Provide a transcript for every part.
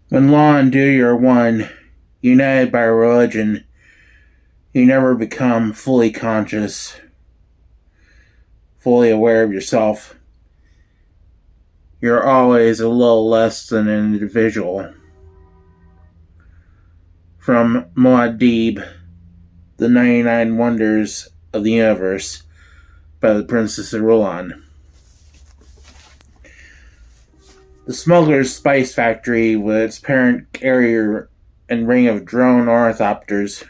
When law and duty are one, united by religion, you never become fully conscious, fully aware of yourself. You're always a little less than an individual. From Muad'Dib, The 99 Wonders of the Universe, by the Princess of Rulon. The smugglers' spice factory, with its parent carrier and ring of drone ornithopters,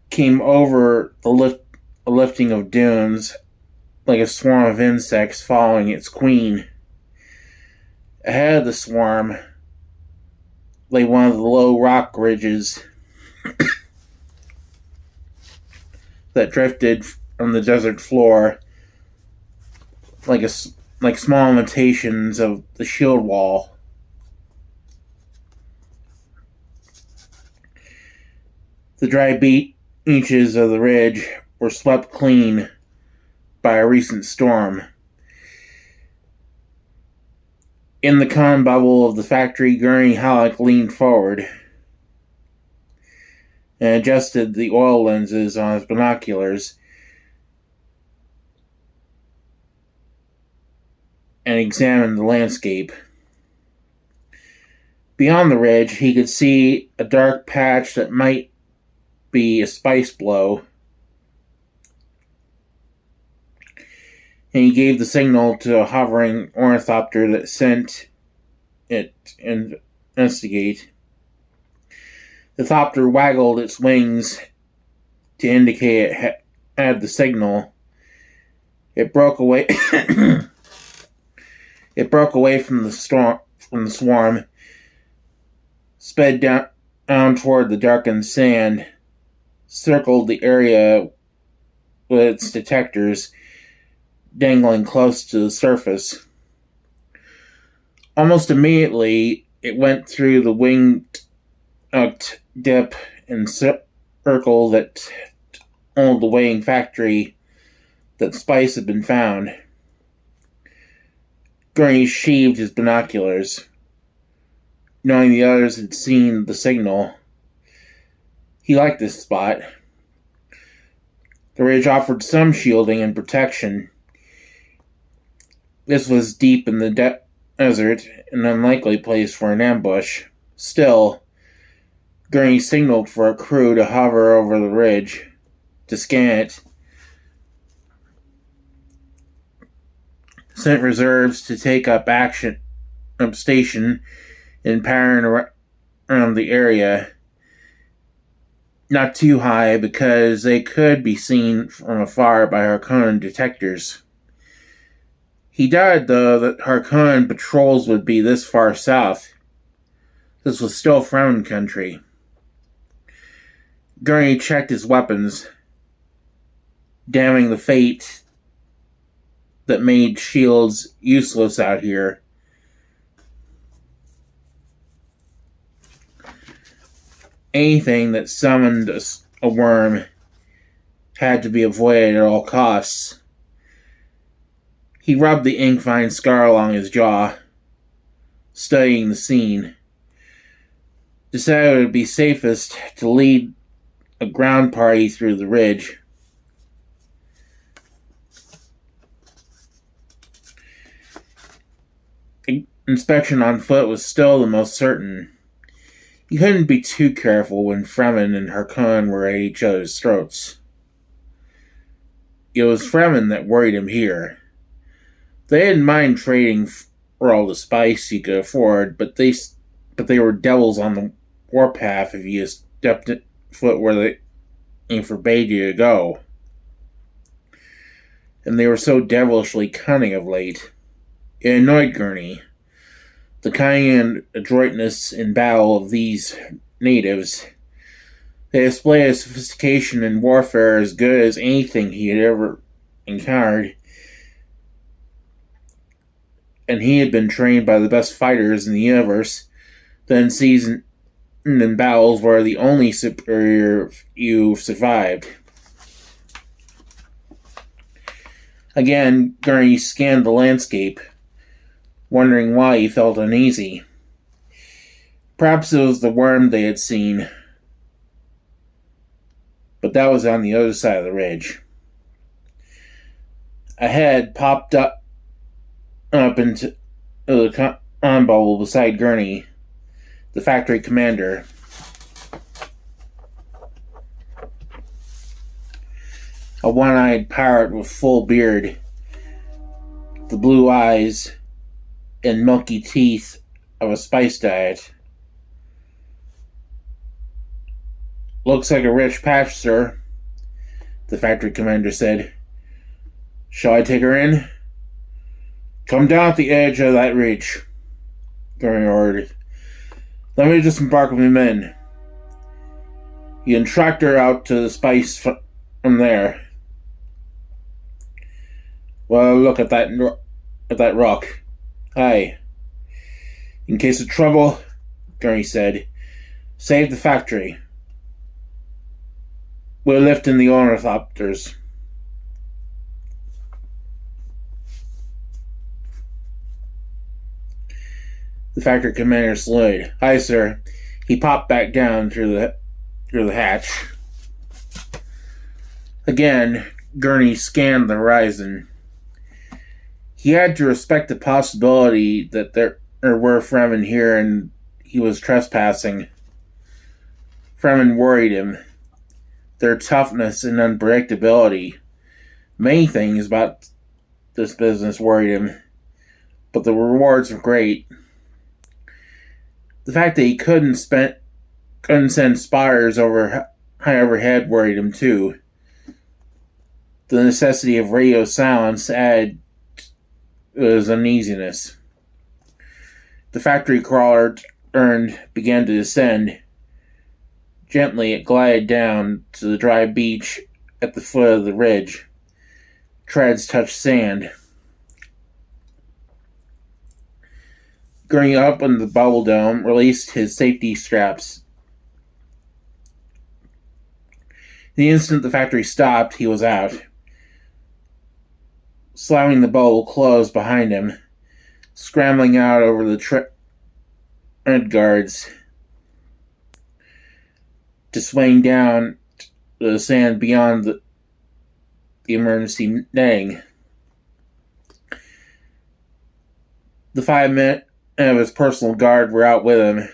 came over the lifting of dunes like a swarm of insects following its queen. Ahead of the swarm lay one of the low rock ridges that drifted from the desert floor like small imitations of the shield wall. The dry beaches of the ridge were swept clean by a recent storm. In the con bubble of the factory, Gurney Halleck leaned forward and adjusted the oil lenses on his binoculars and examined the landscape. Beyond the ridge, he could see a dark patch that might be a spice blow, and he gave the signal to a hovering ornithopter that sent it to investigate. The thopter waggled its wings to indicate it had the signal. It broke away. It broke away from the swarm, sped down toward the darkened sand, circled the area with its detectors dangling close to the surface. Almost immediately, it went through the winged dip and circle that told the weighing factory that spice had been found. Gurney sheaved his binoculars, knowing the others had seen the signal. He liked this spot. The ridge offered some shielding and protection. This was deep in the desert, an unlikely place for an ambush. Still, Gurney signaled for a crew to hover over the ridge, to scan it, sent reserves to take up station and pattern around the area. Not too high, because they could be seen from afar by Harkonnen detectors. He doubted, though, that Harkonnen patrols would be this far south. This was still Fremen country. Gurney checked his weapons, damning the fate that made shields useless out here. Anything that summoned a worm had to be avoided at all costs. He rubbed the ink-fine scar along his jaw, studying the scene. Decided it would be safest to lead a ground party through the ridge. Inspection on foot was still the most certain. You couldn't be too careful when Fremen and Harkonnen were at each other's throats. It was Fremen that worried him here. They didn't mind trading for all the spice he could afford, but they were devils on the warpath if you stepped foot where they forbade you to go. And they were so devilishly cunning of late. It annoyed Gurney. The cunning and adroitness in battle of these natives. They displayed a sophistication in warfare as good as anything he had ever encountered. And he had been trained by the best fighters in the universe, then seasoned in battles where the only superior few survived. Again, Gurney scanned the landscape, wondering why he felt uneasy. Perhaps it was the worm they had seen, but that was on the other side of the ridge. A head popped up into the bubble beside Gurney, the factory commander. A one-eyed pirate with full beard, the blue eyes and milky teeth of a spice diet. Looks like a rich patch, sir, the factory commander said. Shall I take her in? Come down at the edge of that ridge, Gurney ordered. Let me disembark with my men. You can track her out to the spice from there. Well, look at that rock. Aye. In case of trouble, Gurney said, save the factory. We'll lift in the ornithopters. The factory commander saluted. Aye, sir. He popped back down through the hatch. Again, Gurney scanned the horizon. He had to respect the possibility that there were Fremen here and he was trespassing. Fremen worried him. Their toughness and unpredictability. Many things about this business worried him, but the rewards were great. The fact that he couldn't send spotters high overhead worried him too. The necessity of radio silence added to his uneasiness. The factory crawler began to descend. Gently it glided down to the dry beach at the foot of the ridge. Treads touched sand. Gurney opened the bubble dome, released his safety straps. The instant the factory stopped, he was out. Slamming the bubble closed behind him, scrambling out over the tread guards to swing down to the sand beyond the emergency netting. The 5 men of his personal guard were out with him,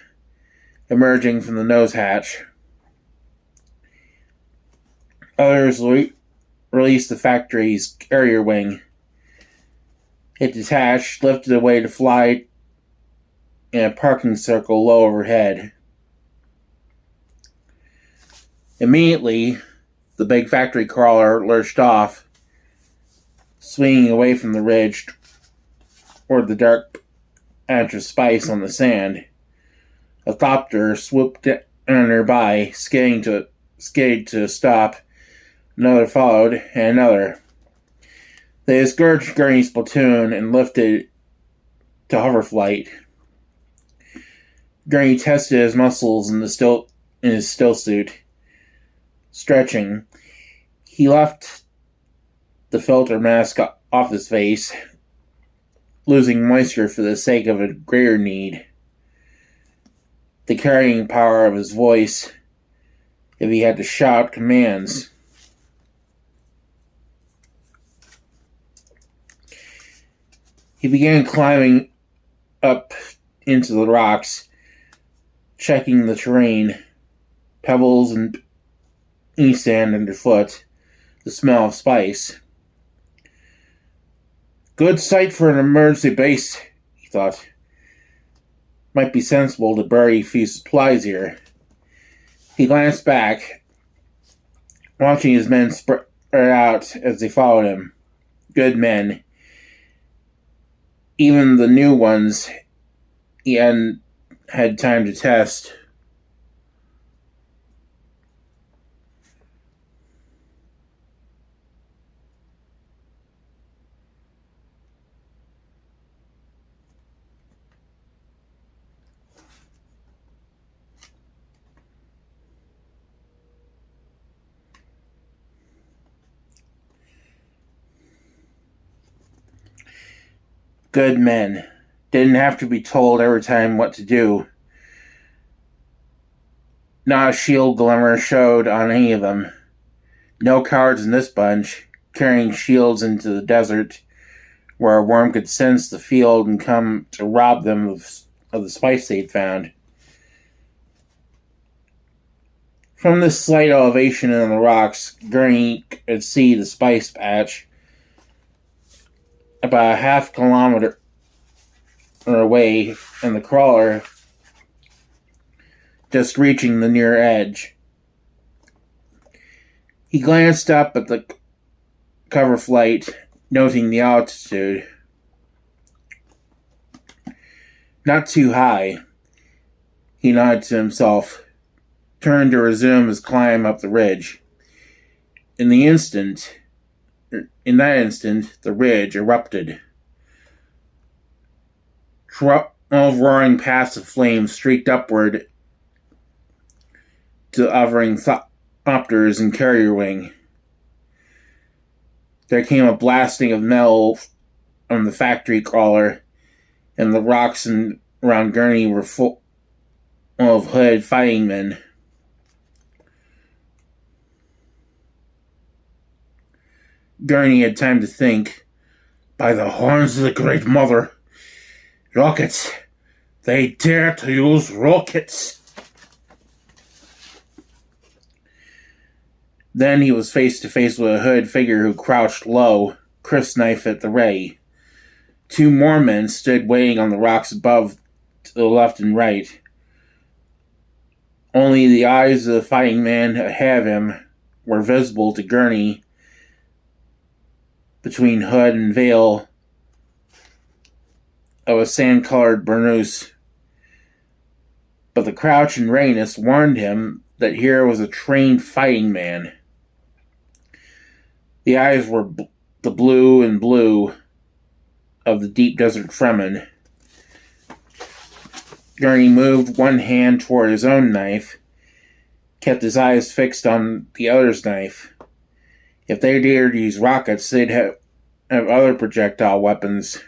emerging from the nose hatch. Others released the factory's carrier wing. It detached, lifted away to fly in a parking circle low overhead. Immediately, the big factory crawler lurched off, swinging away from the ridge toward the dark patch of spice on the sand. A thopter swooped down nearby, skidding to a stop. Another followed, and another. They discouraged Gurney's platoon and lifted to hover flight. Gurney tested his muscles in his still suit. Stretching, he left the filter mask off his face, losing moisture for the sake of a greater need. The carrying power of his voice, if he had to shout commands. He began climbing up into the rocks, checking the terrain, pebbles and sand underfoot, the smell of spice. Good site for an emergency base, he thought. Might be sensible to bury a few supplies here. He glanced back, watching his men spread out as they followed him. Good men. Even the new ones he hadn't had time to test. Good men. Didn't have to be told every time what to do. Not a shield glimmer showed on any of them. No cowards in this bunch, carrying shields into the desert where a worm could sense the field and come to rob them of the spice they'd found. From this slight elevation in the rocks, Gurney could see the spice patch about a half kilometer away, and the crawler just reaching the near edge. He glanced up at the cover flight, noting the altitude. Not too high. He nodded to himself, turned to resume his climb up the ridge. In that instant, the ridge erupted. 12 roaring paths of flame streaked upward to hovering opters and carrier wing. There came a blasting of metal from the factory crawler, and the rocks around Gurney were full of hooded fighting men. Gurney had time to think. By the horns of the Great Mother! Rockets! They dare to use rockets! Then he was face to face with a hooded figure who crouched low, Chris knife at the ready. 2 more men stood waiting on the rocks above to the left and right. Only the eyes of the fighting man ahead of him were visible to Gurney between hood and veil of a sand-colored burnous. But the crouch and readiness warned him that here was a trained fighting man. The eyes were the blue and blue of the deep desert Fremen. Gurney moved one hand toward his own knife, kept his eyes fixed on the other's knife. If they dared use rockets, they'd have other projectile weapons.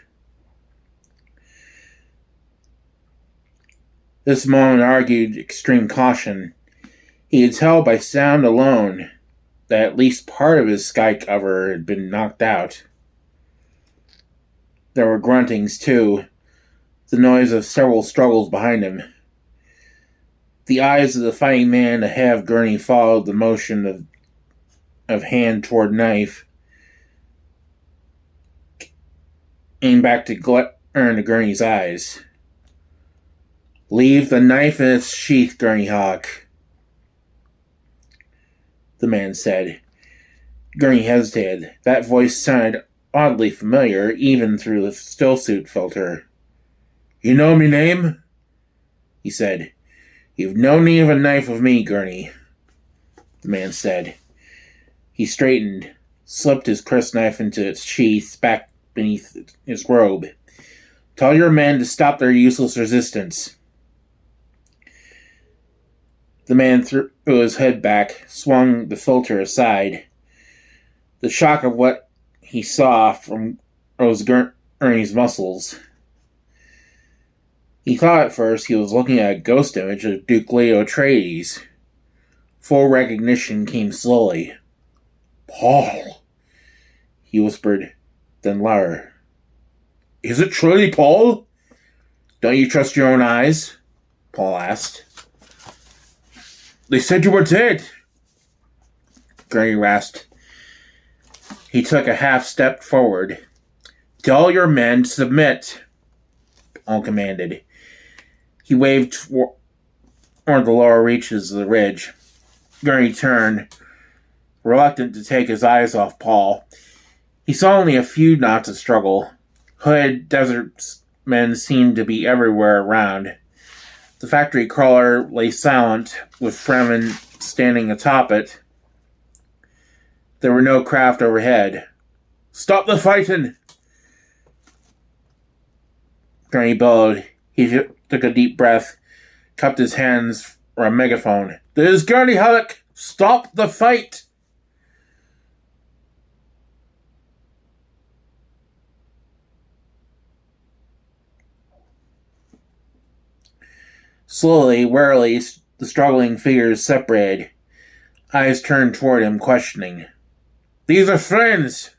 This moment argued extreme caution. He could tell by sound alone that at least part of his sky cover had been knocked out. There were gruntings, too, the noise of several struggles behind him. The eyes of the fighting man ahead of Gurney followed the motion of hand toward knife, aimed back to glare into Gurney's eyes. "Leave the knife in its sheath, Gurney Halleck," the man said. Gurney hesitated. That voice sounded oddly familiar, even through the stillsuit filter. "You know me name?" he said. "You've no need of a knife of me, Gurney," the man said. He straightened, slipped his crisp knife into its sheath back beneath his robe. "Tell your men to stop their useless resistance." The man threw his head back, swung the filter aside. The shock of what he saw froze Gurney's muscles. He thought at first he was looking at a ghost image of Duke Leto Atreides. Full recognition came slowly. "Paul," he whispered, then louder. "Is it truly Paul?" "Don't you trust your own eyes?" Paul asked. "They said you were dead," Gurney rasped. He took a half step forward. "Tell your men to submit," Paul commanded. He waved toward the lower reaches of the ridge. Gurney turned, reluctant to take his eyes off Paul. He saw only a few knots of struggle. Hooded desert men seemed to be everywhere around. The factory crawler lay silent, with Fremen standing atop it. There were no craft overhead. "Stop the fighting!" Gurney bellowed. He took a deep breath, cupped his hands for a megaphone. "This is Gurney, Halleck! Stop the fight!" Slowly, warily, the struggling figures separated. Eyes turned toward him, questioning. "These are friends,"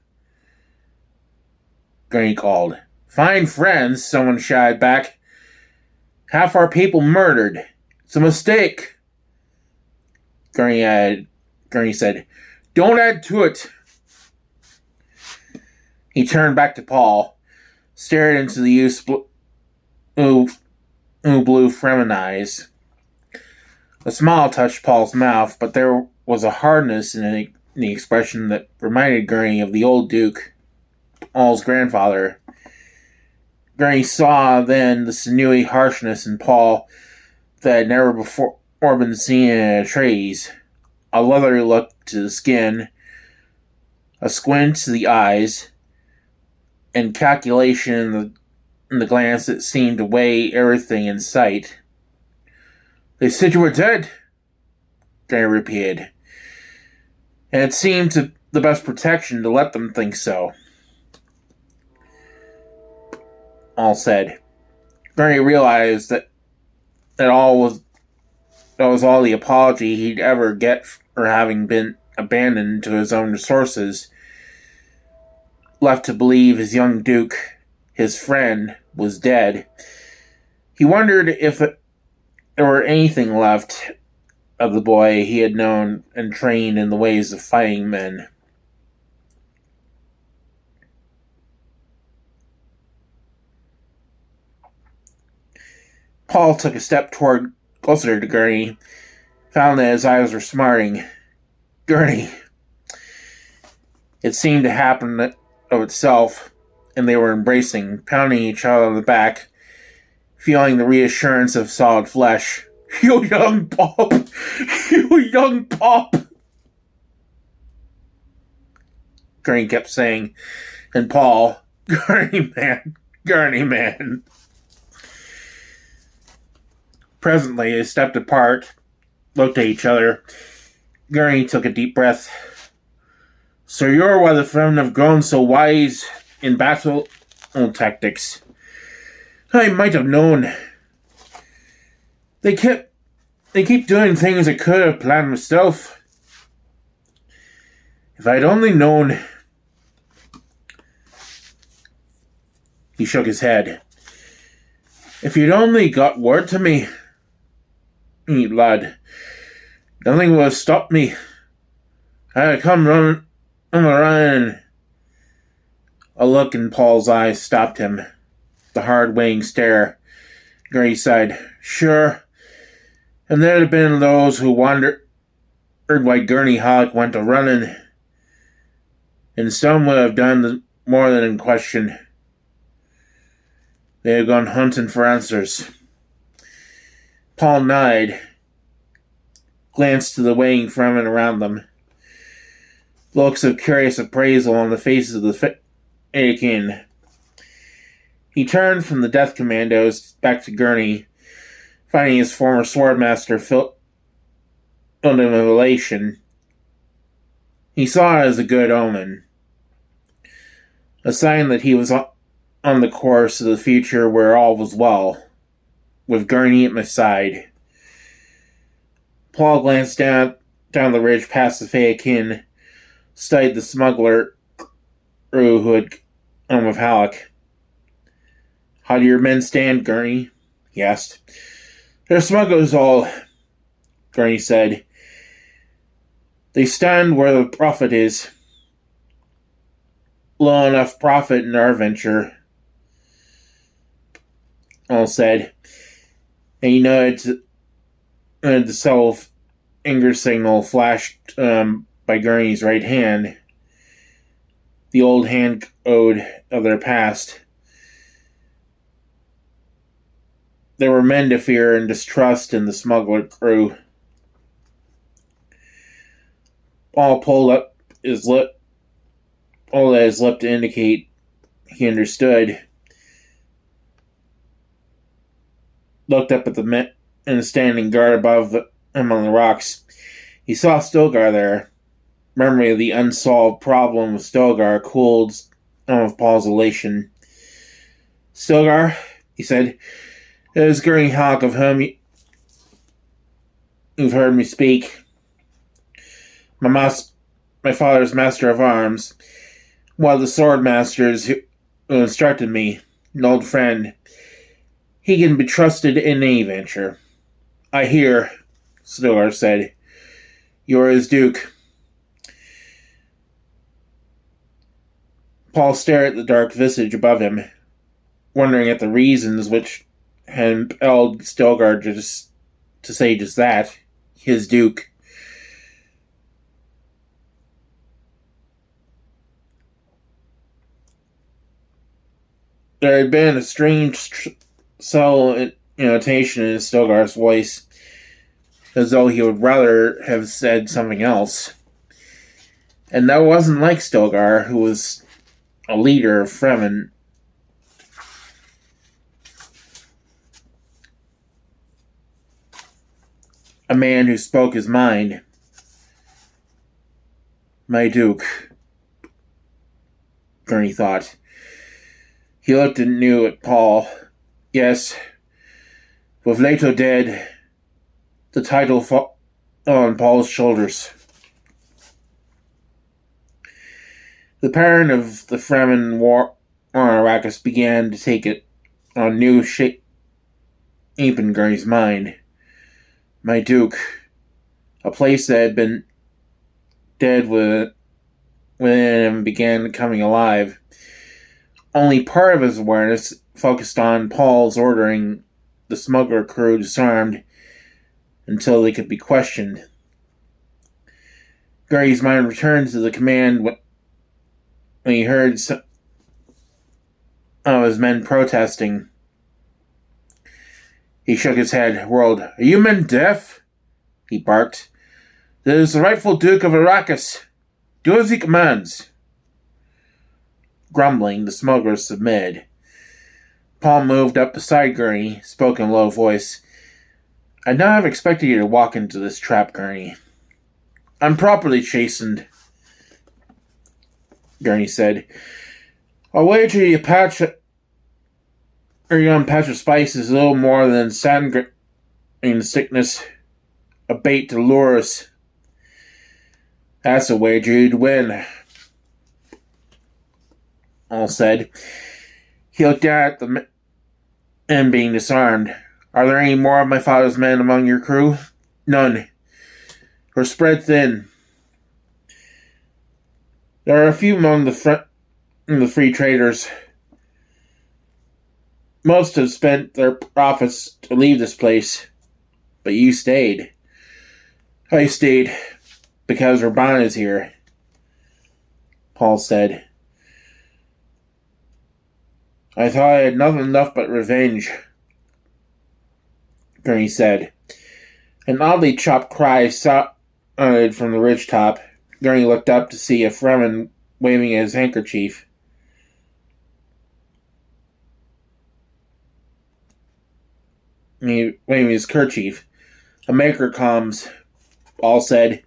Gurney called. "Fine friends," someone shouted back. "Half our people murdered. It's a mistake." Gurney said, "Don't add to it." He turned back to Paul, stared into the youth's blue Fremen eyes. A smile touched Paul's mouth, but there was a hardness in the expression that reminded Gurney of the old Duke, Paul's grandfather. Gurney saw then the sinewy harshness in Paul that had never before been seen in Atreides. A leathery look to the skin, a squint to the eyes, and calculation in the glance that seemed to weigh everything in sight. "They said you were dead," Gurney repeated. "And it seemed to the best protection to let them think so," Paul said. Gurney realized that was all the apology he'd ever get for having been abandoned to his own resources, left to believe his young Duke, his friend, was dead. He wondered if there were anything left of the boy he had known and trained in the ways of fighting men. Paul took a step closer to Gurney, found that his eyes were smarting. "Gurney." It seemed to happen of itself, and they were embracing, pounding each other on the back, feeling the reassurance of solid flesh. "You young pup! You young pup!" Gurney kept saying, and Paul, "Gurney man, Gurney man." Presently, they stepped apart, looked at each other. Gurney took a deep breath. "So you're why the Fremen have grown so wise in battle tactics. I might have known. They keep doing things I could have planned myself. If I'd only known." He shook his head. "If you'd only got word to me, lad, nothing would have stopped me. I had come running. A look in Paul's eyes stopped him. The hard, weighing stare. Gurney sighed. "Sure. And there'd have been those who wondered why Gurney Halleck went a running. And some would have done more than in question. They had gone hunting for answers." Paul nodded, glanced to the waiting Fremen around them. Looks of curious appraisal on the faces of the Fedakin. He turned from the death commandos back to Gurney, finding his former swordmaster filled him with elation. He saw it as a good omen, a sign that he was on the course of the future where all was well, with Gurney at my side. Paul glanced down the ridge past the Fedakin, studied the smuggler crew who had come with Halleck. "How do your men stand, Gurney?" he asked. "They're smugglers all," Gurney said. "They stand where the profit is. Low enough profit in our venture," Paul said. And he nodded to the subtle finger signal flashed by Gurney's right hand, the old hand code of their past. There were men to fear and distrust in the smuggler crew. Paul pulled at his lip to indicate he understood. Looked up at the men standing guard above him on the rocks. He saw Stilgar there. Memory of the unsolved problem with Stilgar cooled some of Paul's elation. "Stilgar," he said, "it is Gurney Halleck of whom you've heard me speak. My father's master of arms, one of the sword masters who instructed me, an old friend. He can be trusted in any venture. I hear, Stilgar said, you are his duke. Paul stared at the dark visage above him, wondering at the reasons which had impelled Stilgar to say just that, his duke. There had been a strange subtle intonation in Stilgar's voice, as though he would rather have said something else. And that wasn't like Stilgar, who was a leader of Fremen. A man who spoke his mind. My duke, Gurney thought. He looked anew at Paul. Yes, with Leto dead, the title fell on Paul's shoulders. The pattern of the Fremen war on Arrakis began to take it on new shape in Gurney's mind. My duke, a place that had been dead within him began coming alive. Only part of his awareness focused on Paul's ordering the smuggler crew disarmed until they could be questioned. Gurney's mind returned to the command when he heard some of his men protesting. He shook his head, whirled. Are you men deaf? He barked. This is the rightful Duke of Arrakis. Do as he commands. Grumbling, the smugglers submitted. Paul moved up beside Gurney, spoke in a low voice. I'd not have expected you to walk into this trap, Gurney. I'm properly chastened, Gurney said. I'll wager your patch of spice is a little more than satin in sickness, a bait to lure us. That's a wager you'd win, Paul said. He looked down at the men being disarmed. Are there any more of my father's men among your crew? None. We're spread thin. There are a few among the free traders. Most have spent their profits to leave this place, but you stayed. I stayed because Rabban is here, Paul said. I thought I had nothing left but revenge, Gurney said. An oddly chopped cry sounded from the ridgetop. Gurney looked up to see a Fremen waving his handkerchief. Waving his kerchief. A maker comes, Paul said.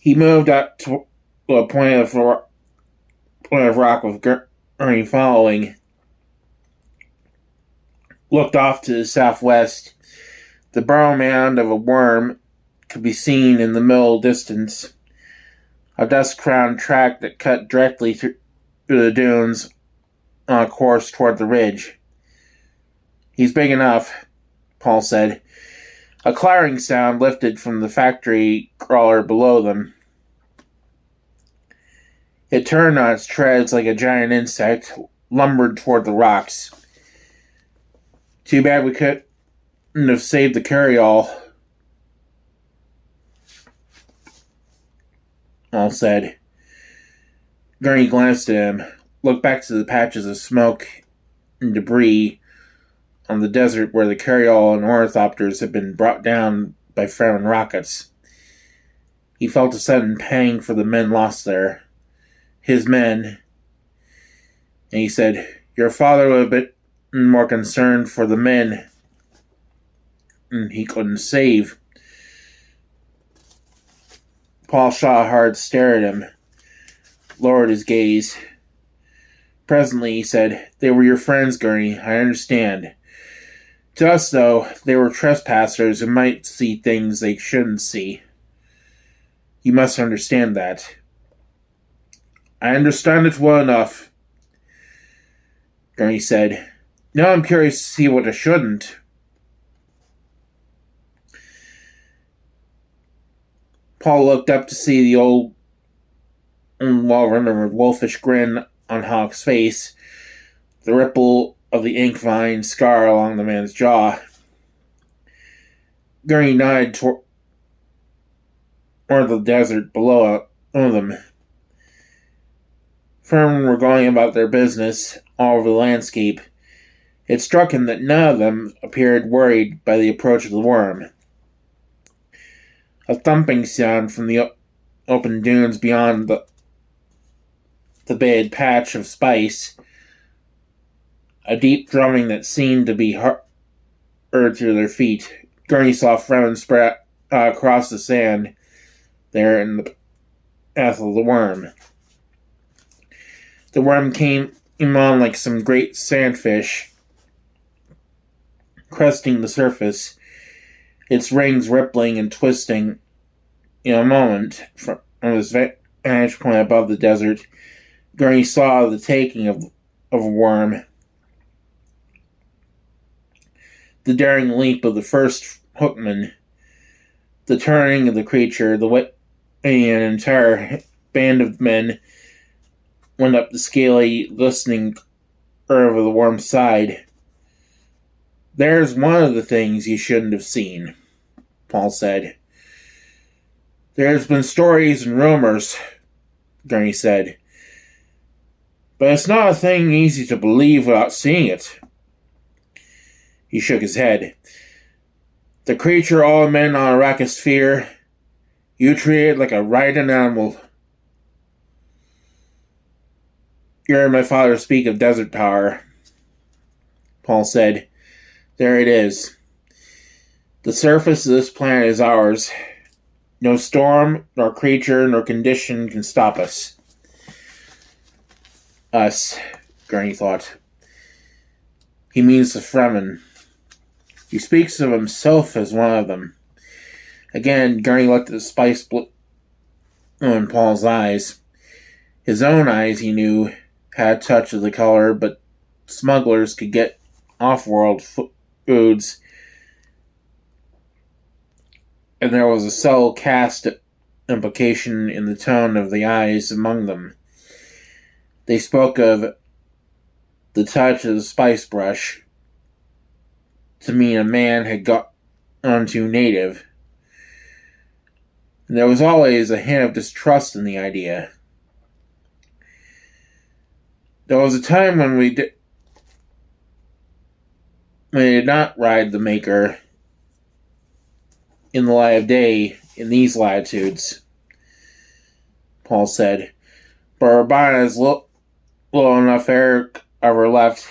He moved up to a point of rock with Gurney following. Looked off to the southwest. The burrow mound of a worm could be seen in the middle distance. A dust-crowned track that cut directly through the dunes on a course toward the ridge. He's big enough, Paul said. A clattering sound lifted from the factory crawler below them. It turned on its treads like a giant insect, lumbered toward the rocks. Too bad we couldn't have saved the carryall, Paul said. Gurney glanced at him, looked back to the patches of smoke and debris on the desert where the carryall and ornithopters had been brought down by Fremen rockets. He felt a sudden pang for the men lost there. His men. And he said, Your father would have been more concerned for the men he couldn't save. Paul shot a hard stare at him, lowered his gaze. Presently he said, They were your friends, Gurney, I understand. To us, though, they were trespassers who might see things they shouldn't see. You must understand that. I understand it well enough, Gurney said. Now I'm curious to see what I shouldn't. Paul looked up to see the old, well-remembered wolfish grin on Halleck's face, the ripple of the ink vine scar along the man's jaw. Gurney nodded toward the desert below them. Firmen were going about their business all over the landscape. It struck him that none of them appeared worried by the approach of the worm. A thumping sound from the open dunes beyond the bayed patch of spice, a deep drumming that seemed to be heard through their feet. Gurney saw Fremen spread across the sand there in the path of the worm. The worm came on like some great sandfish, cresting the surface, its rings rippling and twisting. In a moment, from his vantage point above the desert, Gurney saw the taking of a worm. The daring leap of the first hookman, the turning of the creature, the way an entire band of men went up the scaly, glistening curve of the worm's side. There's one of the things you shouldn't have seen, Paul said. There's been stories and rumors, Gurney said, but it's not a thing easy to believe without seeing it. He shook his head. The creature all men on Arrakis fear, you treat it like a riding animal. You heard my father speak of desert power, Paul said. There it is. The surface of this planet is ours. No storm, nor creature, nor condition can stop us. Us, Gurney thought. He means the Fremen. He speaks of himself as one of them. Again, Gurney looked at the spice blue in Paul's eyes. His own eyes, he knew, had a touch of the color, but smugglers could get off-world foods, and there was a subtle caste implication in the tone of the eyes among them. They spoke of the touch of the spice brush to mean a man had got onto native. And there was always a hint of distrust in the idea. There was a time when we did not ride the Maker in the light of day in these latitudes, Paul said. But Rabban has low enough air cover left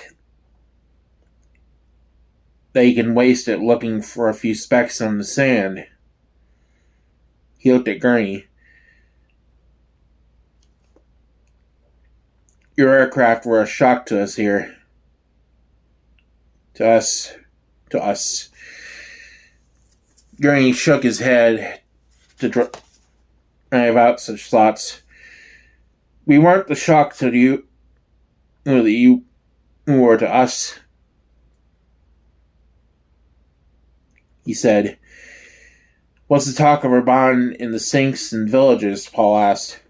that he can waste it looking for a few specks on the sand. He looked at Gurney. Your aircraft were a shock to us here. To us. Gurney shook his head to drive out such thoughts. We weren't the shock to you, that you were to us, he said. What's the talk of Rabban in the sinks and villages? Paul asked.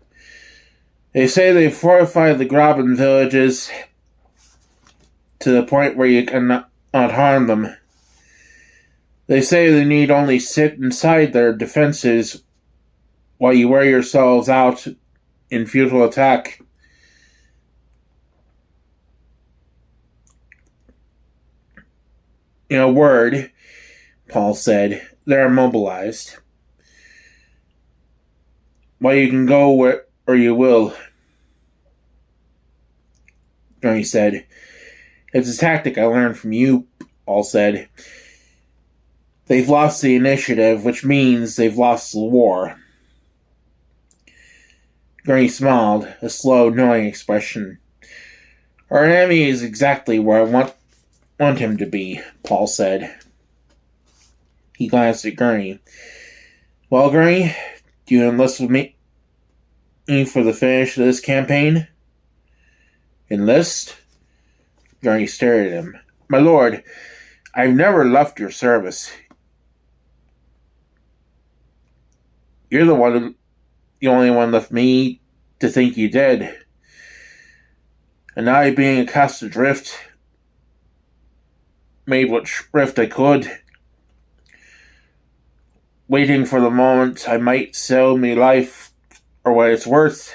They say they fortified the Graben villages to the point where you cannot harm them. They say they need only sit inside their defenses while you wear yourselves out in futile attack. In a word, Paul said, they're immobilized. Well, you can go where you will, Gurney said. It's a tactic I learned from you, Paul said. They've lost the initiative, which means they've lost the war. Gurney smiled, a slow, knowing expression. Our enemy is exactly where I want want him to be, Paul said. He glanced at Gurney. Well, Gurney, do you enlist with me for the finish of this campaign? Enlist? Gurney stared at him. My lord, I've never left your service. You're the only one left me to think you did. And I, being a cast adrift, made what shrift I could, waiting for the moment I might sell me life for what it's worth,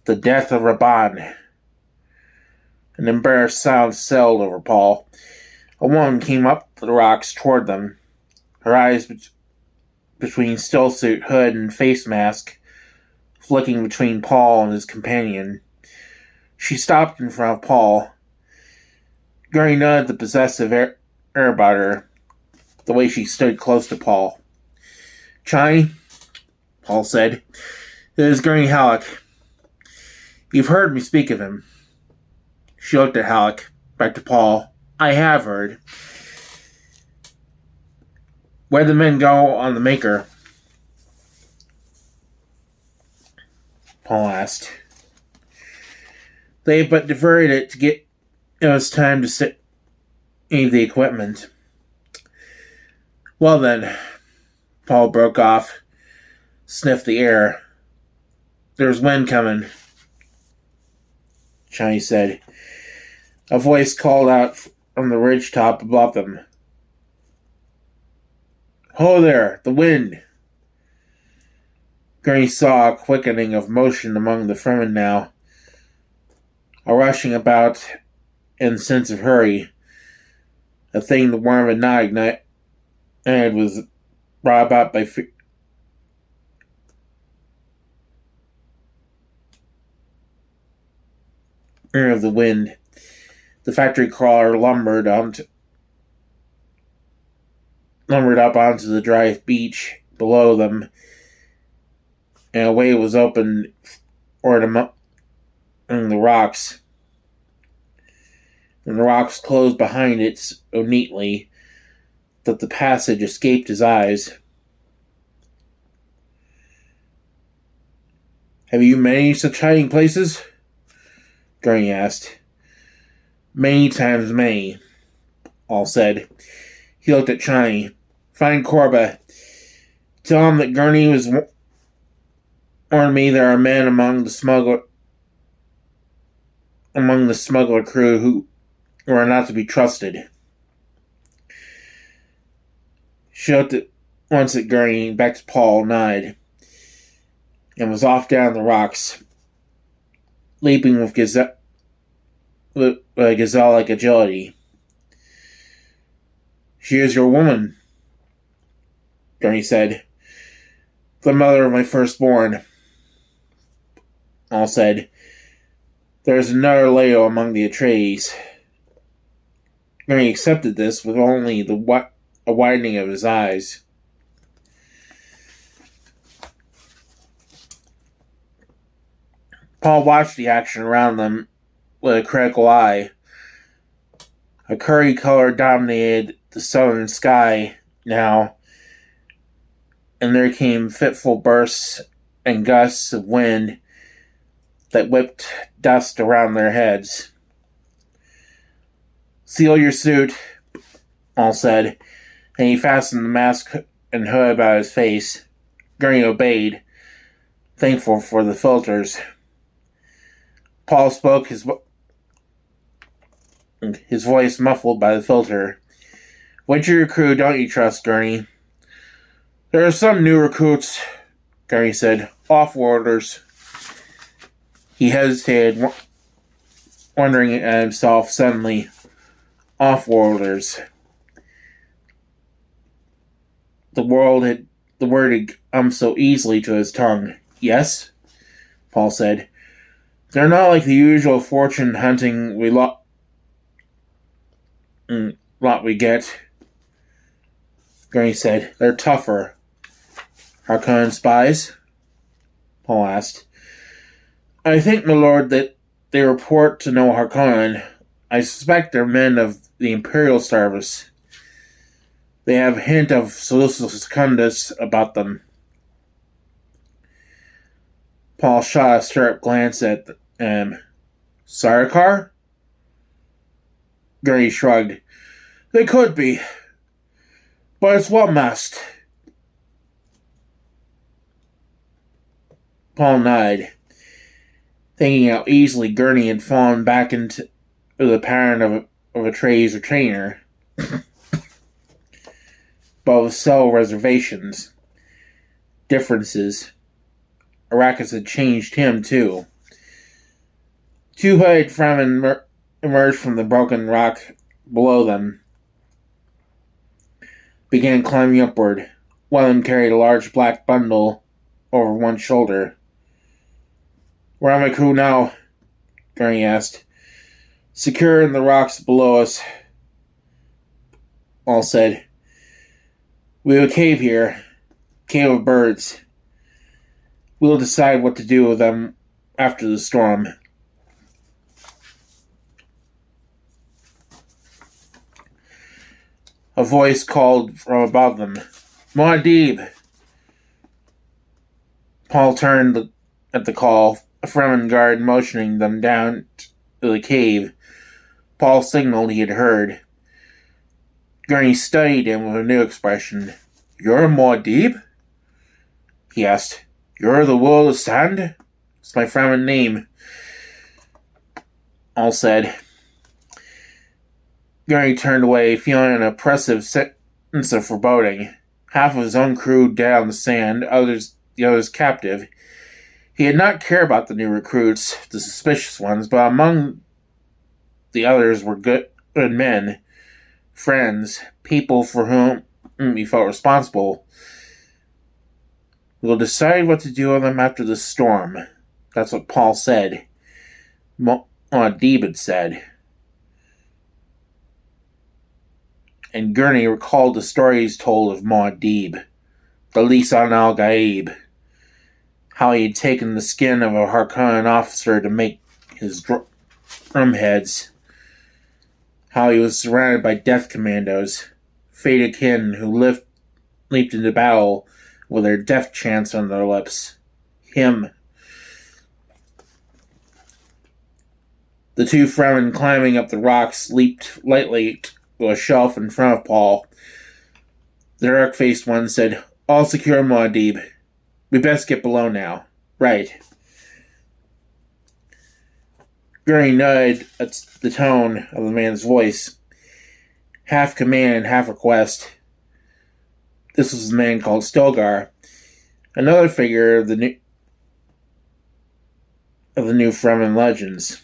the death of Raban. An embarrassed sound settled over Paul. A woman came up the rocks toward them, her eyes between stillsuit, hood, and face mask, flicking between Paul and his companion. She stopped in front of Paul. Gurney noted the possessive air about her, the way she stood close to Paul. Chani, Paul said, it is Gurney Halleck. You've heard me speak of him. She looked at Halleck, back to Paul. I have heard. Where'd the men go on the Maker? Paul asked. They've but diverted it to get us time to save the equipment. Well then, Paul broke off, sniffed the air. There's wind coming, Chani said. A voice called out from the ridgetop above them. Ho there, the wind! Gurney saw a quickening of motion among the Fremen now, a rushing about and sense of hurry, a thing the worm had not ignited was brought about by fear of the wind. The factory crawler lumbered up onto the dry beach below them, and a way was opened among the rocks. And the rocks closed behind it so neatly that the passage escaped his eyes. Have you many such hiding places? Gurney asked. Many times many, Paul said. He looked at Chani. Find Korba. Tell him that Gurney was warned me there are men among the smuggler crew who are not to be trusted. She looked once at Gurney, back to Paul, nodded, and was off down the rocks, leaping with gazelle-like agility. She is your woman, Gurney said. The mother of my firstborn. Paul said. There is another Leo among the Atreides. Gurney accepted this with only a widening of his eyes. Paul watched the action around them with a critical eye. A curry color dominated the southern sky now, and there came fitful bursts and gusts of wind that whipped dust around their heads. Seal your suit, Paul said, and he fastened the mask and hood about his face. Gurney obeyed, thankful for the filters. Paul spoke, his voice muffled by the filter. Which of your crew don't you trust, Gurney? There are some new recruits, Gurney said. Off-worlders. He hesitated, wondering at himself suddenly. Off-worlders. The word had come so easily to his tongue. Yes? Paul said. They're not like the usual fortune-hunting lot we get. Gurney said. They're tougher. Harkonnen spies? Paul asked. I think, my lord, that they report to no Harkonnen. I suspect they're men of the Imperial Service. They have a hint of Solicitor Secundus about them. Paul shot a sharp glance at Sarkar? Gurney shrugged. They could be, but it's what must. Paul nodded, thinking how easily Gurney had fallen back into the pattern of Atreides retainer, but with subtle reservations, differences. Arrakis had changed him, too. Two-hooded Fremen emerged from the broken rock below them, began climbing upward. One of them carried a large black bundle over one shoulder. Where are my crew now? Gurney asked. Secure in the rocks below us, Paul said. We have a cave here. Cave of birds. We'll decide what to do with them after the storm. A voice called from above them. Muad'Dib! Paul turned at the call, a Fremen guard motioning them down to the cave. Paul signaled he had heard. Gurney studied him with a new expression. You're Muad'Dib? He asked. You're the Will of Sand? It's my Fremen name. Paul said. Gurney turned away, feeling an oppressive sense of foreboding. Half of his own crew dead on the sand, the others captive. He had not cared about the new recruits, the suspicious ones, but among the others were good men, friends, people for whom he felt responsible. We'll decide what to do with them after the storm. That's what Paul said. Muad'Dib had said. And Gurney recalled the stories told of Muad'Dib, the Lisan al-Gaib, how he had taken the skin of a Harkonnen officer to make his drumheads, how he was surrounded by death commandos, Fedakin who leaped into battle with their death chants on their lips. Him. The two Fremen climbing up the rocks leaped lightly to a shelf in front of Paul. The dark-faced one said, All secure, Muad'Dib. We best get below now. Right. Gurney nodded at the tone of the man's voice. Half command, half request. This was a man called Stilgar, another figure of the new Fremen legends.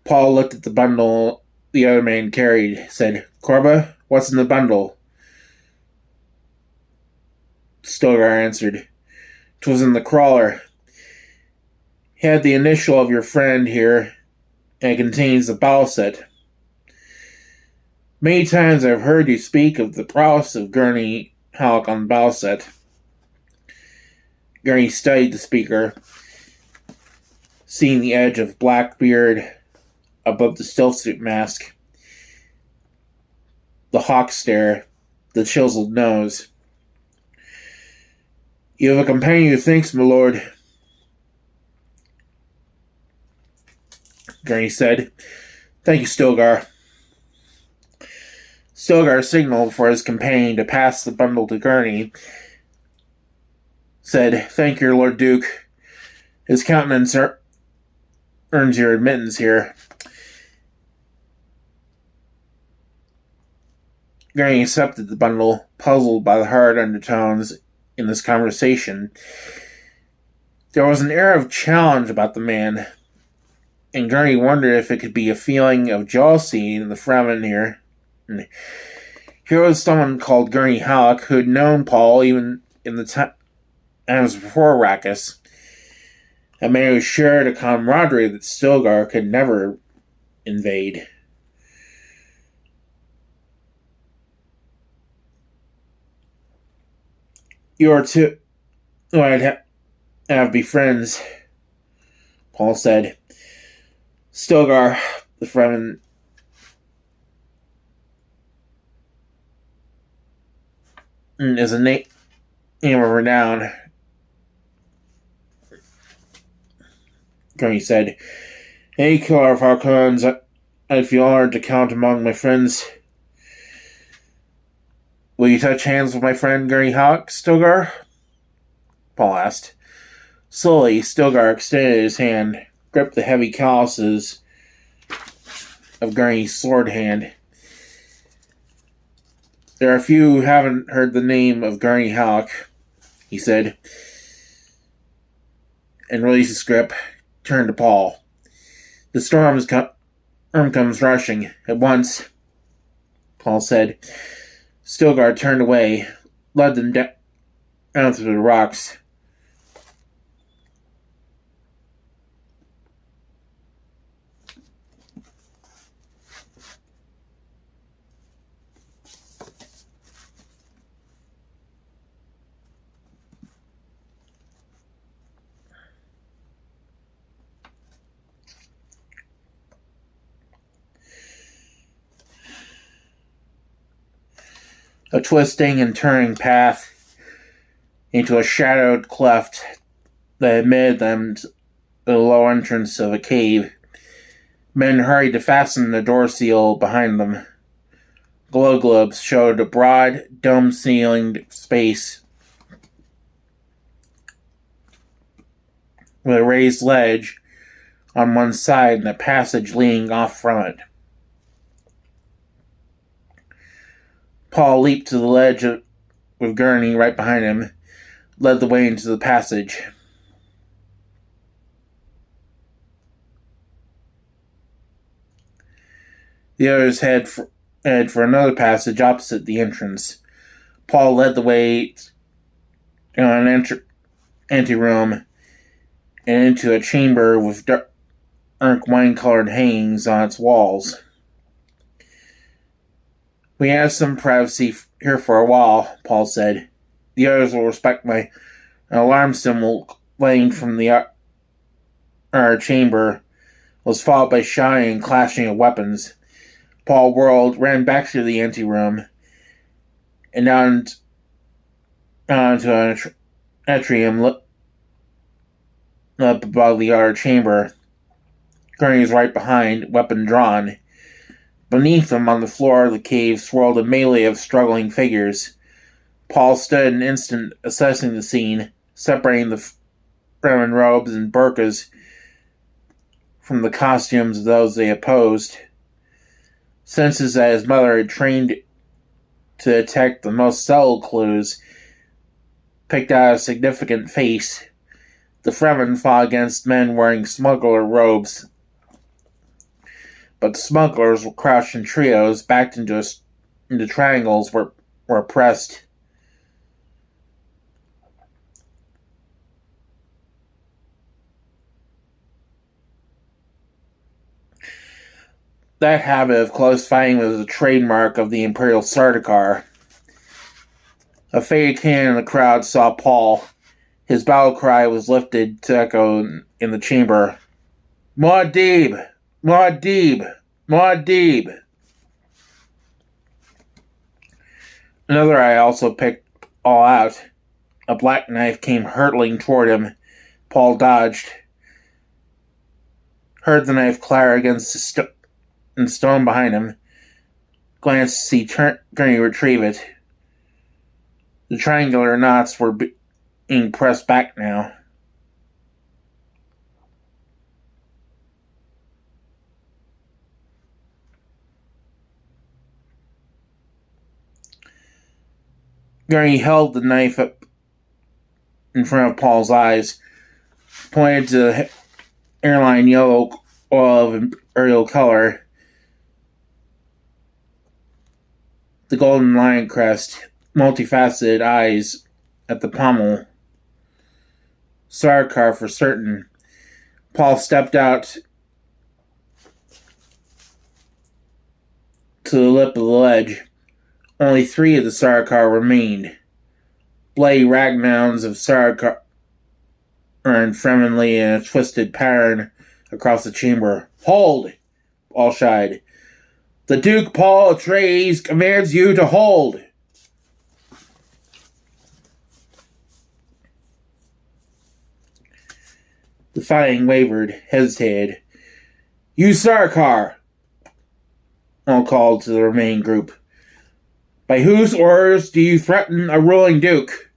Paul looked at the bundle the other man carried, said, Korba, what's in the bundle? Stilgar answered, 'Twas in the crawler. He had the initial of your friend here, and it contains the bowset. Many times I've heard you speak of the prowess of Gurney Halleck on the bowset. Gurney studied the speaker, seeing the edge of black beard above the stillsuit mask, the hawk stare, the chiseled nose. You have a companion who thinks, my lord, Gurney said. Thank you, Stilgar. Stilgar signaled for his companion to pass the bundle to Gurney. Said, Thank you, Lord Duke. His countenance earns your admittance here. Gurney accepted the bundle, puzzled by the hard undertones in this conversation. There was an air of challenge about the man, and Gurney wondered if it could be a feeling of jealousy in the Fremen here. And here was someone called Gurney Halleck who had known Paul even in the times before Arrakis, a man who shared a camaraderie that Stilgar could never invade. You are two who I'd have be friends, Paul said. Stilgar, the Fremen, is a name of renown, Gurney said. Any killer of Harkonnens, I feel honored to count among my friends. Will you touch hands with my friend Gurney Halleck, Stilgar? Paul asked. Slowly, Stilgar extended his hand, gripped the heavy calluses of Gurney's sword hand. There are few who haven't heard the name of Gurney Halleck, he said, and released his grip, turned to Paul. The storm comes rushing. At once, Paul said. Stilgar turned away, led them down through the rocks. A twisting and turning path into a shadowed cleft that admitted them to the low entrance of a cave. Men hurried to fasten the door seal behind them. Glow globes showed a broad, dome-ceilinged space with a raised ledge on one side and a passage leading off from it. Paul leaped to the ledge with Gurney right behind him, led the way into the passage. The others headed for another passage opposite the entrance. Paul led the way down an anteroom and into a chamber with dark wine-colored hangings on its walls. We have some privacy here for a while, Paul said. The others will respect my alarm symbol playing from our chamber was followed by shouting and clashing of weapons. Paul whirled, ran back through the anteroom, and down onto an atrium up above the outer chamber. Gurney was right behind, weapon drawn. Beneath them, on the floor of the cave, swirled a melee of struggling figures. Paul stood an instant, assessing the scene, separating the Fremen robes and burqas from the costumes of those they opposed. Senses that his mother had trained to detect the most subtle clues picked out a significant face. The Fremen fought against men wearing smuggler robes, but the smugglers were crouched in trios, backed into triangles, were oppressed. That habit of close fighting was a trademark of the Imperial Sardaukar. A Fedakin in the crowd saw Paul. His battle cry was lifted to echo in the chamber. Muad'Dib! Muad'Dib! Muad'Dib! Another eye also picked all out. A black knife came hurtling toward him. Paul dodged. Heard the knife clatter against the stone behind him. Glanced to see Gurney retrieve it. The triangular knots were being pressed back now. Gurney held the knife up in front of Paul's eyes, pointed to the airline yellow oil of imperial color, the golden lion crest, multifaceted eyes at the pommel. Sardaukar for certain. Paul stepped out to the lip of the ledge. Only 3 of the Sardaukar remained. Bloody rag mounds of Sardaukar and Fremenly in a twisted pattern across the chamber. "Hold!" Paul shouted. "The Duke Paul Atreides commands you to hold!" The fighting wavered, hesitated. "You Sarkar!" Paul called to the remaining group. "By whose orders do you threaten a ruling duke?"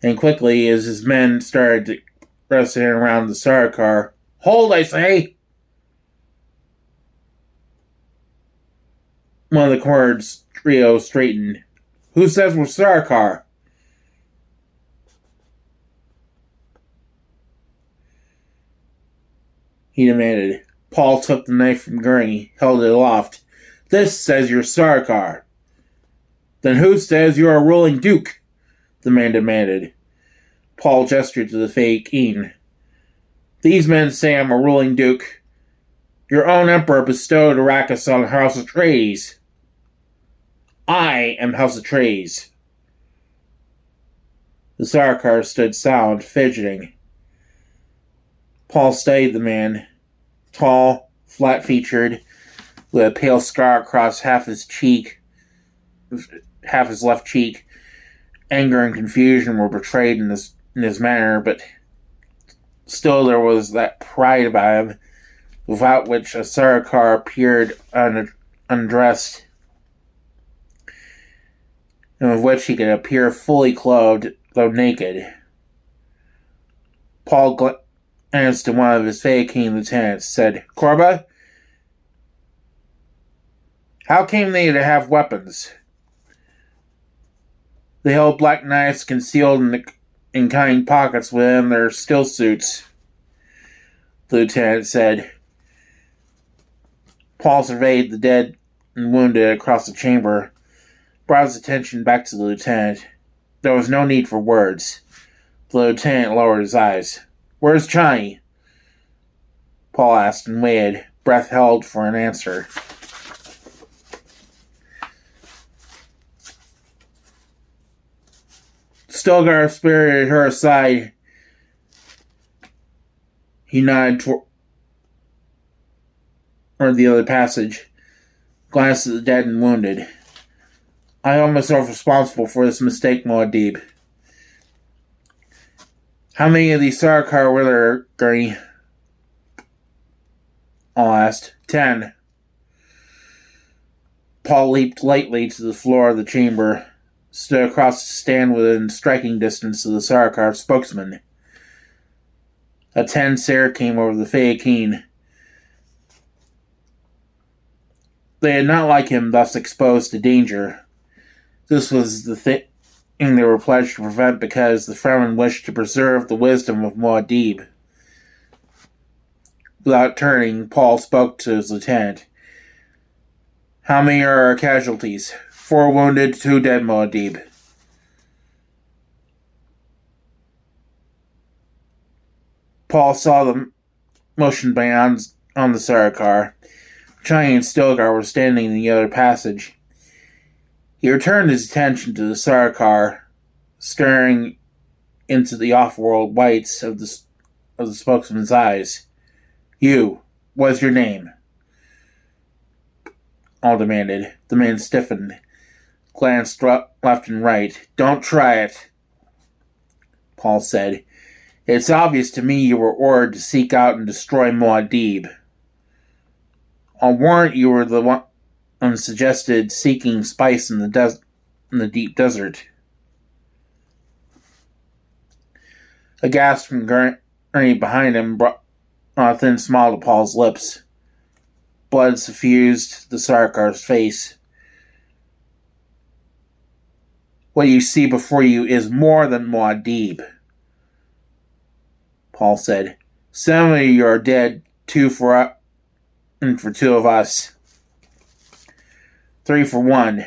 And quickly, as his men started pressing around the Sarkar, "Hold, I say!" One of the cornered trio straightened. "Who says we're Sarkar?" he demanded. Paul took the knife from Gurney, held it aloft. "This says you're Sarkar." "Then who says you're a ruling duke?" the man demanded. Paul gestured to the Fedakin. "These men say I'm a ruling duke. Your own emperor bestowed Arrakis on House Atreides. I am House Atreides." The Sarkar stood silent, fidgeting. Paul studied the man, tall, flat-featured, with a pale scar across half his left cheek. Anger and confusion were betrayed in his manner, but still there was that pride about him, without which a Sarkar appeared undressed, and with which he could appear fully clothed, though naked. Paul glanced at one of his Fedakin lieutenants, said, "Korba, how came they to have weapons?" "They held black knives concealed in cunning pockets within their still suits," the lieutenant said. Paul surveyed the dead and wounded across the chamber, brought his attention back to the lieutenant. There was no need for words. The lieutenant lowered his eyes. "Where's Chani?" Paul asked and waited, breath held for an answer. Stilgar spirited her aside. He nodded toward the other passage, glanced at the dead and wounded. "I hold myself responsible for this mistake, Muad'Dib." "How many of these Sarkar were there, Gurney?" Paul asked. 10. Paul leaped lightly to the floor of the chamber, stood across the stand within striking distance of the Sarkar spokesman. A tense stare came over the Fedakin. They did not like him thus exposed to danger. This was the thing they were pledged to prevent because the Fremen wished to preserve the wisdom of Muad'Dib. Without turning, Paul spoke to his lieutenant. "How many are our casualties?" 4 wounded, 2 dead, Muad'Dib." Paul saw the motion bands on the Sarkar. Chani and Stilgar were standing in the other passage. He returned his attention to the Sarkar, staring into the off-world whites of the spokesman's eyes. "You, what's your name?" Paul demanded. The man stiffened, glanced left and right. "Don't try it," Paul said. "It's obvious to me you were ordered to seek out and destroy Muad'Dib. I'll warrant you were the one suggested seeking spice in the deep desert." A gasp from Gurney behind him brought a thin smile to Paul's lips. Blood suffused the Sarkar's face. "What you see before you is more than Muad'Dib," Paul said. "Some of you are dead, 2 for us, and for 2 of us. 3 for 1.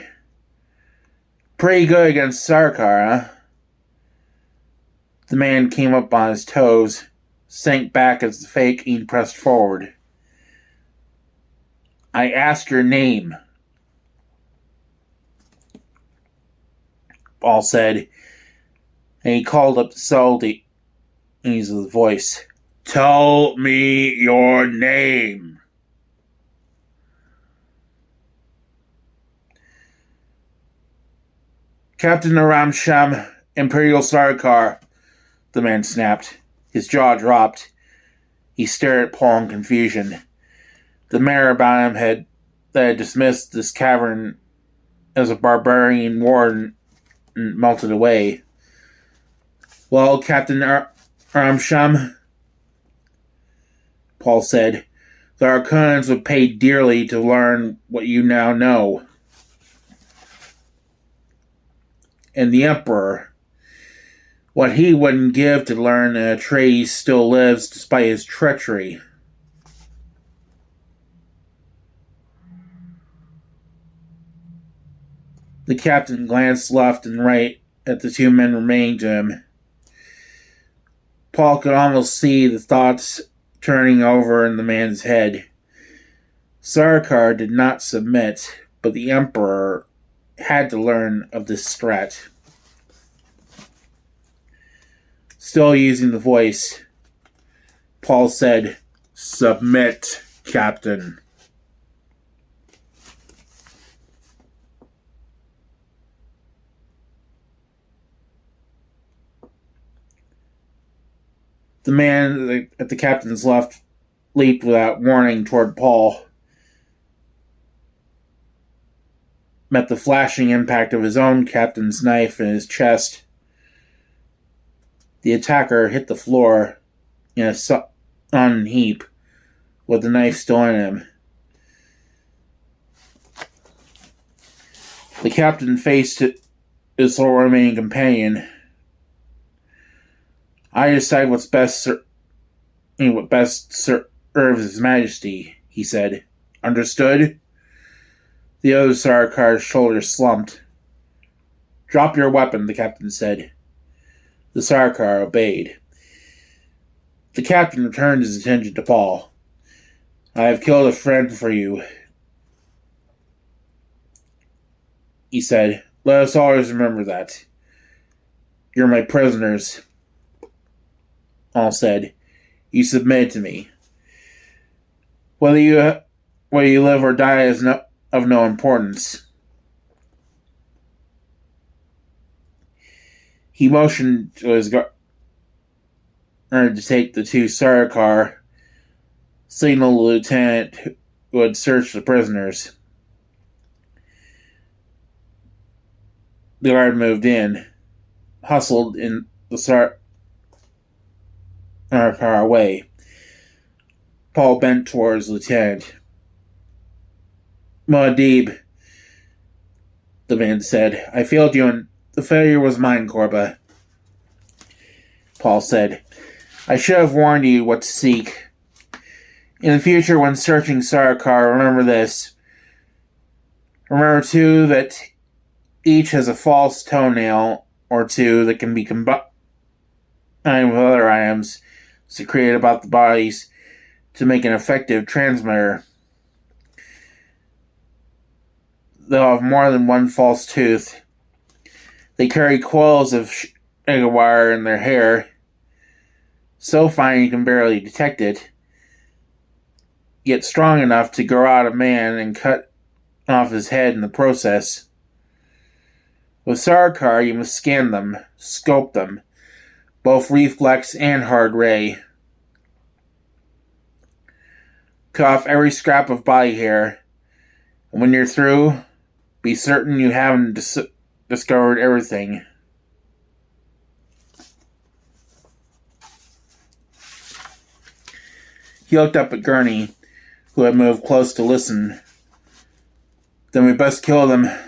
Pretty good against Sarkar, huh?" The man came up on his toes, sank back as the Fedakin pressed forward. "I ask your name," Paul said, and he called up the ease of the voice. Tell me your name. Captain Aramsham, Imperial Sarkar, the man snapped. His jaw dropped. He stared at Paul in confusion. The mayor about him had dismissed this cavern as a barbarian warden and melted away. Well, Captain Aramsham, Paul said, the Arcanans would pay dearly to learn what you now know. And the Emperor, what he wouldn't give to learn that Atreides still lives despite his treachery. The captain glanced left and right at the two men remaining to him. Paul could almost see the thoughts turning over in the man's head. Sarkar did not submit, but the Emperor had to learn of this threat. Still using the voice, Paul said, "Submit, Captain." The man at the captain's left leaped without warning toward Paul, met the flashing impact of his own captain's knife in his chest. The attacker hit the floor in a sullen heap, with the knife still in him. The captain faced his sole remaining companion. I decide what best serves His Majesty, he said. Understood? The other Sarkar's shoulders slumped. Drop your weapon, the captain said. The Sarkar obeyed. The captain returned his attention to Paul. I have killed a friend for you, he said. Let us always remember that. You're my prisoners. Paul said. You submitted to me. Whether you live or die is of no importance. He motioned to his guard to take the two Sarkar, signal the lieutenant who had searched the prisoners. The guard moved in, hustled in the Sarkar away. Paul bent towards the lieutenant. Muad'Dib, the man said. I failed you, and the failure was mine, Korba. Paul said. I should have warned you what to seek. In the future, when searching Sarkar, remember this. Remember, too, that each has a false toenail or two that can be combined with other items secreted about the bodies to make an effective transmitter. They'll have more than one false tooth. They carry coils of sugar wire in their hair, so fine you can barely detect it, yet strong enough to grow out a man and cut off his head in the process. With Sarkar, you must scan them, scope them, both reflex and hard ray. Cut off every scrap of body hair, and when you're through, be certain you haven't discovered everything. He looked up at Gurney, who had moved close to listen. Then we best kill them, the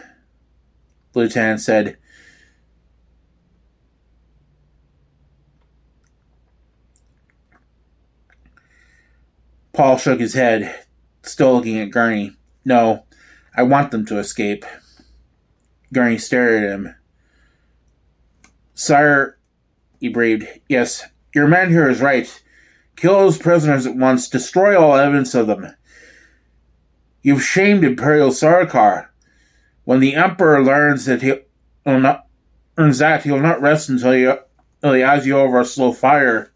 lieutenant said. Paul shook his head, still looking at Gurney. No, I want them to escape. Gurney stared at him. Sire, he breathed. Yes, your man here is right. Kill those prisoners at once. Destroy all evidence of them. You've shamed Imperial Sarkar. When the Emperor learns that he'll not rest until he has you over a slow fire.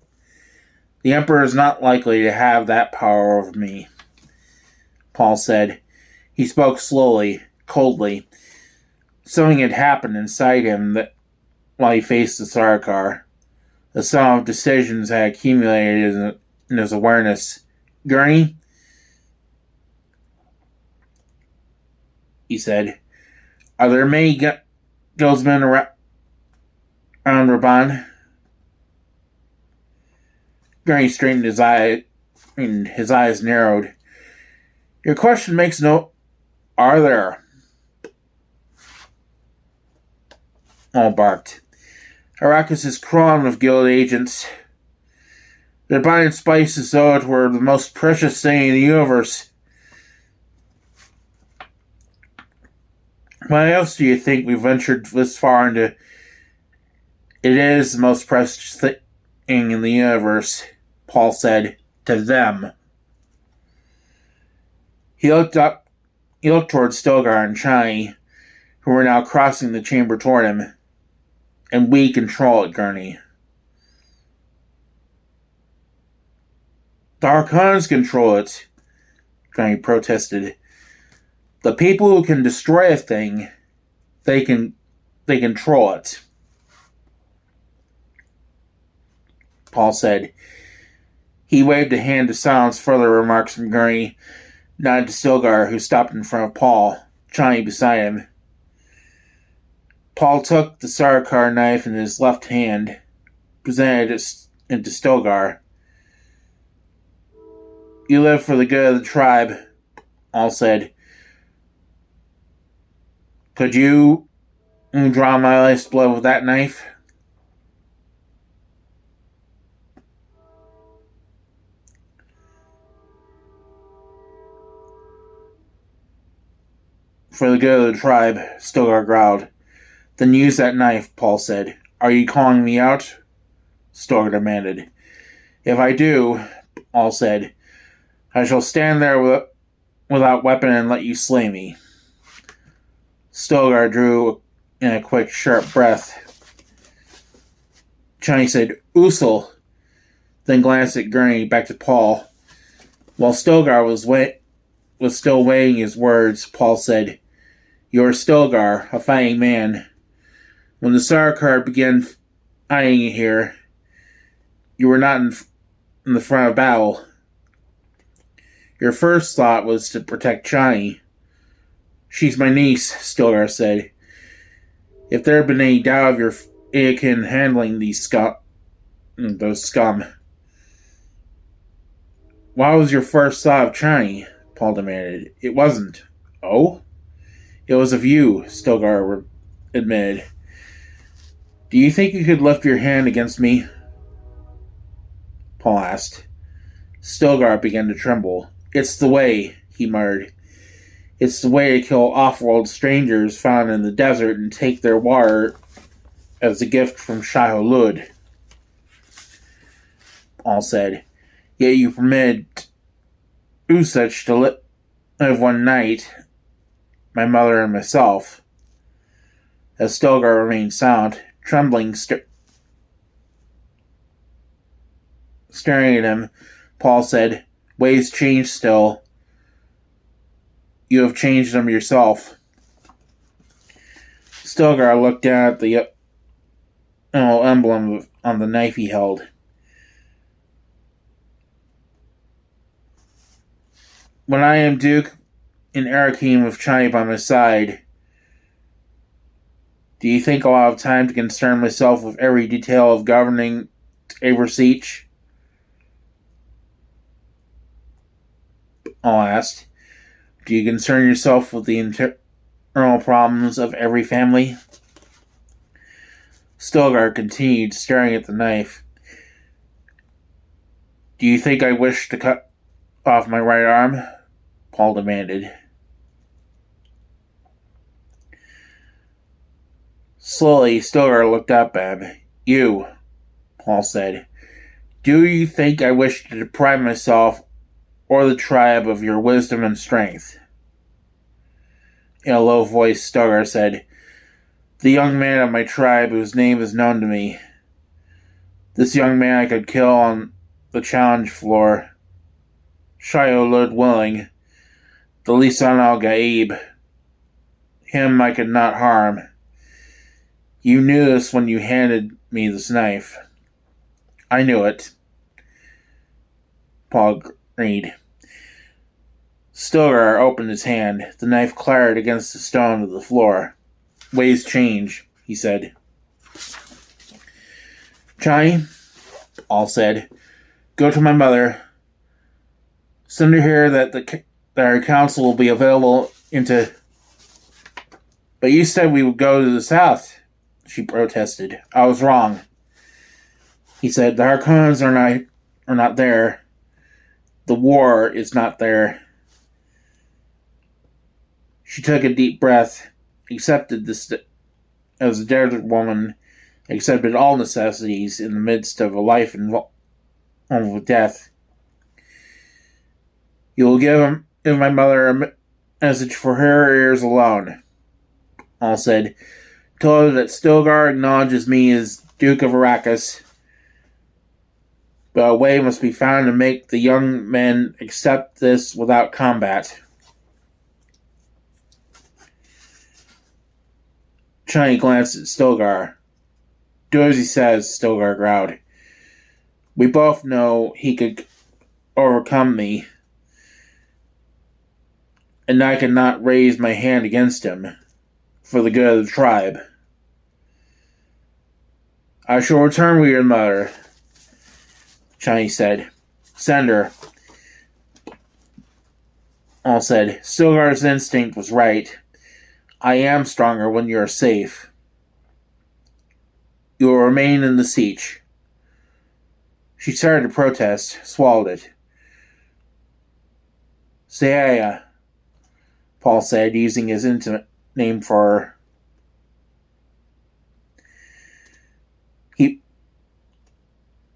The Emperor is not likely to have that power over me, Paul said. He spoke slowly, coldly. Something had happened inside him while he faced the Sarkar. The sum of decisions had accumulated in his awareness. Gurney, he said, are there many guildsmen around Raban? Gurney straightened his eye, and his eyes narrowed. Your question makes no... Are there? All barked. Arrakis is crawling with guild agents. They're buying spice as though it were the most precious thing in the universe. Why else do you think we ventured this far into... It is the most precious thing in the universe, Paul said, to them. He looked towards Stilgar and Chani, who were now crossing the chamber toward him. And we control it, Gurney. The Archons control it, Gurney protested. The people who can destroy a thing, they control it. Paul said. He waved a hand to silence further remarks from Gurney, nodded to Stilgar, who stopped in front of Paul, Chani beside him. Paul took the Sarkar knife in his left hand, presented it to Stilgar. You live for the good of the tribe, Paul said. Could you draw my life's blood with that knife? For the good of the tribe, Stilgar growled. Then use that knife, Paul said. Are you calling me out? Stilgar demanded. If I do, Paul said, I shall stand there without weapon and let you slay me. Stilgar drew in a quick, sharp breath. Chani said, Usul, then glanced at Gurney back to Paul. While Stilgar was still weighing his words, Paul said, You are Stilgar, a fighting man. When the Sarkar began eyeing you here, you were not in the front of battle. Your first thought was to protect Chani. She's my niece, Stilgar said. If there had been any doubt of your Fedakin handling those scum. Why was your first thought of Chani? Paul demanded. It wasn't. Oh? It was of you, Stilgar admitted. Do you think you could lift your hand against me? Paul asked. Stilgar began to tremble. It's the way, he muttered. It's the way to kill off-world strangers found in the desert and take their water as a gift from Shai-Hulud. Paul said. Yet you permitted Usach to live one night, my mother and myself. As Stilgar remained silent, trembling, staring at him, Paul said, Ways change still. You have changed them yourself. Stilgar looked down at the emblem on the knife he held. When I am Duke in Arakim with Chani by my side, do you think I'll have time to concern myself with every detail of governing Aberseach? Paul asked. Do you concern yourself with the internal problems of every family? Stilgar continued, staring at the knife. Do you think I wish to cut off my right arm? Paul demanded. Slowly, Stilgar looked up at him. You, Paul said. Do you think I wish to deprive myself or the tribe of your wisdom and strength? In a low voice, Stilgar said, The young man of my tribe whose name is known to me. This young man I could kill on the challenge floor. Shio looked willing. The Lisan al-Gaib. Him I could not harm. You knew this when you handed me this knife. I knew it. Paul agreed. Stilgar opened his hand. The knife clattered against the stone of the floor. Ways change, he said. Johnny, Paul said, go to my mother. Send her here that our council will be available into... But you said we would go to the south, she protested. I was wrong. He said, the Harkonnens are not there. The war is not there. She took a deep breath, accepted this as a desert woman, accepted all necessities in the midst of a life involved with death. You will give my mother a message for her ears alone, Paul said. Tell her that Stilgar acknowledges me as Duke of Arrakis, but a way must be found to make the young men accept this without combat. Chani glanced at Stilgar. Do as he says, Stilgar growled. We both know he could overcome me, and I cannot raise my hand against him for the good of the tribe. I shall return with your mother, Chani said. Send her. Paul said. Stilgar's instinct was right. I am stronger when you are safe. You will remain in the siege. She started to protest, swallowed it. Saya, Paul said, using his intimate name for her.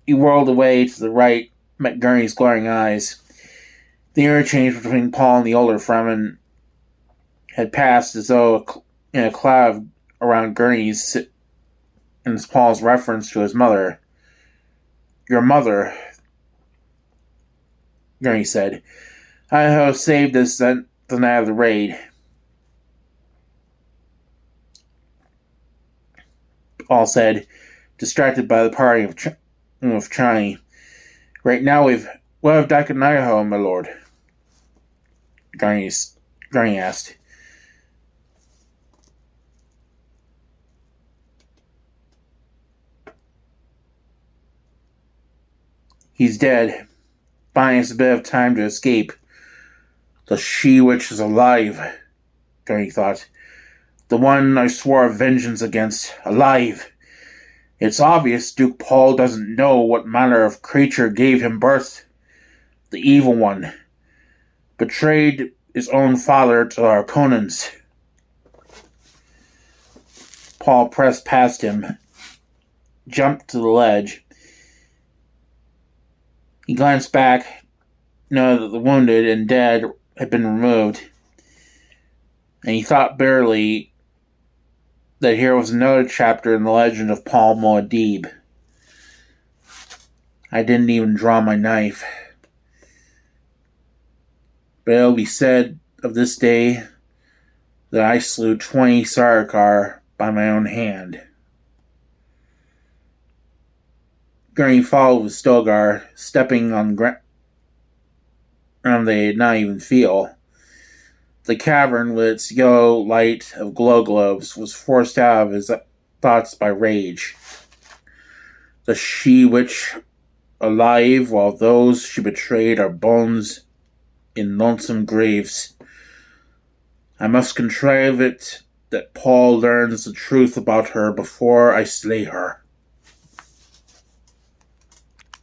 He whirled away to the right, met Gurney's glaring eyes. The interchange between Paul and the older Fremen had passed as though in a cloud around Gurney's, and Paul's reference to his mother. Your mother, Gurney said. I have saved us the night of the raid. Paul said, distracted by the party of Chani. Right now what of Dakaniho, my lord? Gurney asked. He's dead, buying us a bit of time to escape. The she-witch is alive, Gurney thought. The one I swore vengeance against, alive. It's obvious Duke Paul doesn't know what manner of creature gave him birth. The evil one. Betrayed his own father to our Harkonnens. Paul pressed past him, jumped to the ledge. He glanced back, noted that the wounded and dead had been removed, and he thought bitterly that here was another chapter in the legend of Paul Muad'Dib. I didn't even draw my knife. But it'll be said of this day that I slew 20 Sardaukar by my own hand. Gurney followed with Stilgar, stepping on ground they did not even feel. The cavern, with its yellow light of glow globes, was forced out of his thoughts by rage. The she-witch alive, while those she betrayed are bones in lonesome graves. I must contrive it that Paul learns the truth about her before I slay her.